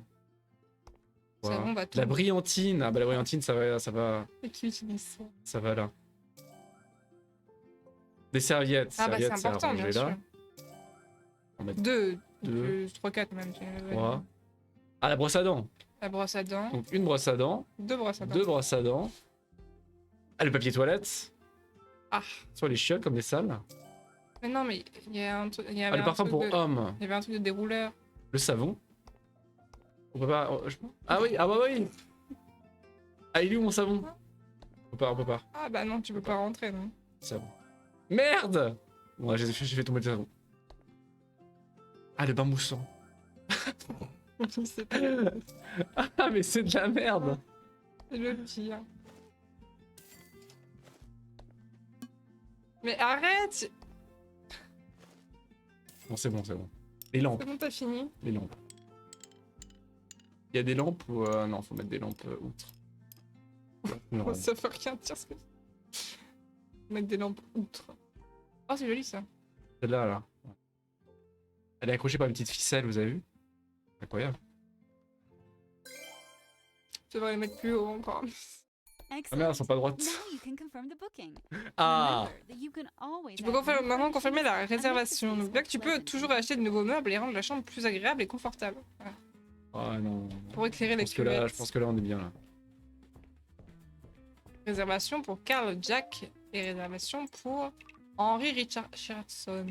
Le savon Voilà. va tout. La brillantine. Ah bah la brillantine, ça va Et qui utilise ça? ça va là. Des serviettes. Ah bah c'est Serviettes, important, bien arrangé sûr. là. On va mettre 2, Deux. 3, 4 même. 3. Ah la brosse à dents. La brosse à dents. Donc une brosse à dents, 2 brosses à dents. 2 brosses à dents. Ah le papier toilette. Ah. Sur les chiottes comme des salles. Mais non, mais il y a un truc. Ah le parfum pour homme. Il y avait un truc de dérouleur. Le savon. On peut pas. Ah oui, ah bah oui. Ah il est où mon savon? On peut pas. Ah bah non, tu peux pas rentrer, non. Savon. Merde. Bon, j'ai fait tomber le savon. Ah le bain moussant. C'est pas Ah mais c'est de la merde. le pire. Mais arrête! Bon c'est bon, c'est bon. Les lampes, C'est bon, t'as fini? les lampes. Il y a des lampes ou non, faut mettre des lampes outre. Non. Oh, ça fait rien dire ce que mettre des lampes outre. Oh, c'est joli ça. Celle-là, là. Elle est accrochée par une petite ficelle, vous avez vu? Incroyable. Tu devrais les mettre plus haut encore. Ah merde, elles sont pas droites. Now you can confirm the booking. Ah! Remember that you can always Tu peux add new maintenant confirmer la furnishings and make the réservation. space N'oublie pas que tu more peux pleasant. toujours acheter de nouveaux meubles et rendre la chambre plus agréable et confortable. Voilà. Ah non. Pour éclairer les Je cuvettes. pense que là, on est bien là. Réservation pour Carl Jack et réservation pour Henry Richardson.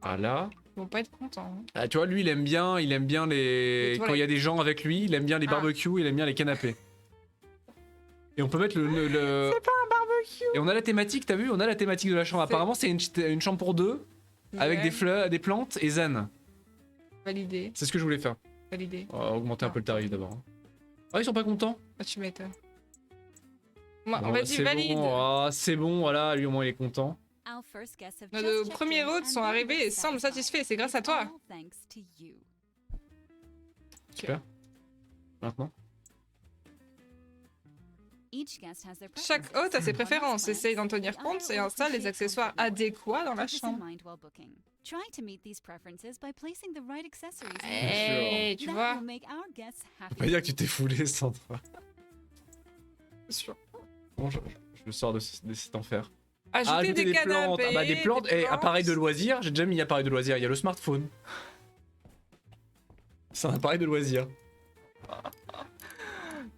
Ah là. Ils vont pas être contents. Hein. Ah, tu vois, lui, il aime bien les. Les Quand il y a des gens avec lui, il aime bien les Ah. barbecues, il aime bien les canapés. Et on peut mettre le... C'est pas un barbecue. Et on a la thématique, t'as vu? On a la thématique de la chambre. C'est- Apparemment, c'est une chambre pour deux, avec des fleurs, des plantes et zen. Validé, C'est ce que je voulais faire. validé. On va augmenter un peu le tarif d'abord. Ah, ils sont pas contents? Ah, tu m'étonnes. Moi, Bon, vas-y, c'est valide. bon, ah, c'est bon, voilà, lui au moins il est content. Our first guests have Nos just checked premiers in hôtes and sont they arrivés look et semblent satisfied. satisfaits. C'est grâce à It's toi. all thanks to you. Super. Maintenant. Each guest has their Chaque preferences. hôte a ses One préférences. has Essaye d'en plans, tenir the compte other et will installe les appreciate accessoires comfort. adéquats dans la Keep this in chambre. mind while booking. Try to meet these preferences by placing the right accessories. in Bien your sûr. Eh, tu That vois. will make our guests Faut happy. pas dire que tu t'es foulé, Sandra. C'est sûr. Bon, je sors de cet enfer. Ajouter des plantes. canapés. Ah bah des plantes et plantes. appareil de loisir. J'ai déjà mis appareil de loisir. Il y a le smartphone. C'est un appareil de loisir.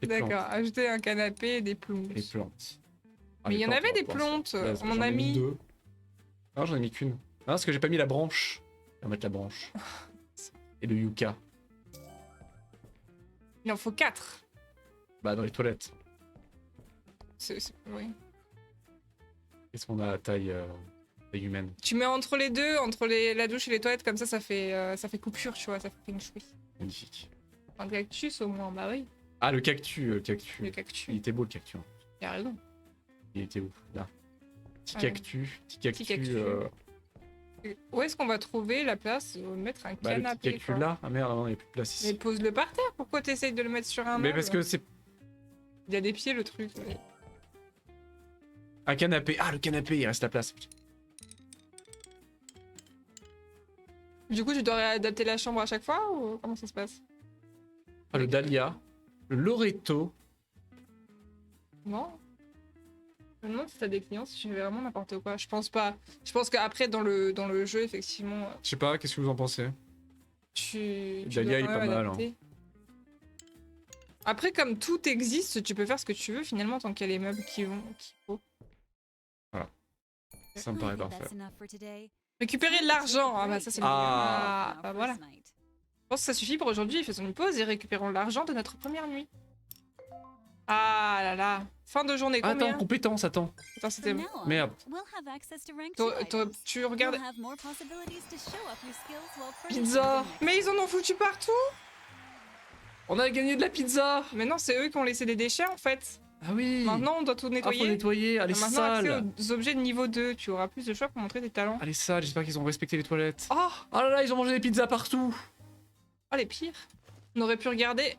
Les plantes. D'accord, ajouter un canapé et des plantes. Les plantes. Ah, Mais les il y en plantes, avait on va des pouvoir plantes, se- Là, on en j'en a ai mis. deux. Non, j'en ai mis qu'une. Non, parce que j'ai pas mis la branche. On va mettre la branche. Et le yucca. Il en faut 4. Bah dans les toilettes. Oui. Qu'est-ce qu'on a à taille humaine? Tu mets entre les deux, entre la douche et les toilettes, comme ça fait coupure, tu vois, ça fait une chouille. Magnifique. Un cactus au moins, bah oui, Ah le cactus, le cactus. le Il cactus. était beau le cactus. Hein. Il a raison. Il était où? Là. Petit Ouais. cactus. Petit cactus. cactus. Et où est-ce qu'on va trouver la place de mettre un Bah, le petit canapé cactus quoi. là. Ah merde, non, il n'y a plus de place Mais ici. pose-le par terre, pourquoi t'essayes de le mettre sur un Mais meuble parce que c'est Il y a des pieds le truc. un canapé. Ah le canapé, il reste la place. Du coup, tu dois adapter la chambre à chaque fois ou comment ça se passe? Ah le dahlia. Le loreto. Non. Je me demande si t'as des clients, si tu fais vraiment n'importe quoi. Je pense pas. Je pense qu'après, dans le jeu, effectivement, Je sais pas, qu'est-ce que vous en pensez? tu Dahlia, dois il est quand même pas mal, adapter. Après, comme tout existe, tu peux faire ce que tu veux finalement tant qu'il y a les meubles qu'il faut. Ça me paraît parfait. Récupérer de l'argent. Ah bah ça c'est le Ah. meilleur. Ah bah voilà. Je pense que ça suffit pour aujourd'hui. Faisons une pause et récupérons l'argent de notre première nuit. Ah là là. Fin de journée, combien? Attends, compétence, attends. Attends, c'était... Merde. Tu regardes... Pizza. Mais ils en ont foutu partout. On a gagné de la pizza. Mais non, c'est eux qui ont laissé des déchets en fait. Ah oui. Maintenant, on doit tout Ah, faut nettoyer. nettoyer. Elle est Maintenant, accès sale. aux objets de niveau 2. Tu auras plus de choix pour montrer tes talents. Elle est sale. J'espère qu'ils ont respecté les toilettes. Oh, Oh là là, ils ont mangé des pizzas partout. oh les pires. On aurait pu regarder...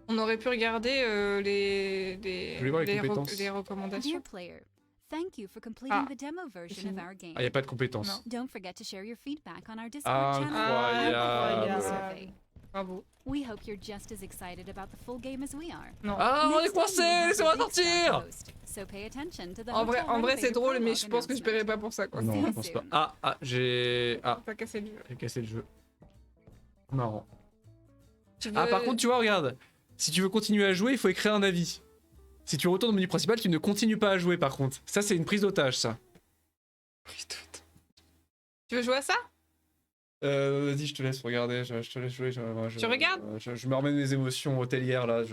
On aurait pu regarder Je voulais voir les compétences. les recommandations. Dear player, thank you for completing Ah. the demo version fini. of our game. Ah, y a pas de compétences. Non. Don't forget to share your feedback on our Discord channel. Incroyable. Survey. Bravo. We hope you're just as excited about the full game as we are. Non. Ah, on est Next time, coincés. we'll have Laissez-moi a big star sortir. host, so pay attention to the En vrai, hotel c'est renovated drôle, mais prologue je pense que je announcement. paierai pas pour ça quoi. Non, je pense pas. J'ai T'as cassé le jeu. cassé le jeu. Marrant. Tu Ah, veux- par contre, tu vois, regarde. Si tu veux continuer à jouer, il faut écrire un avis. Si tu retournes au menu principal, tu ne continues pas à jouer par contre. Ça, c'est une prise d'otage, ça. Tu veux jouer à ça? Vas-y, je te laisse regarder. Je te laisse jouer. Tu regardes? Je me remets mes émotions hôtelières là.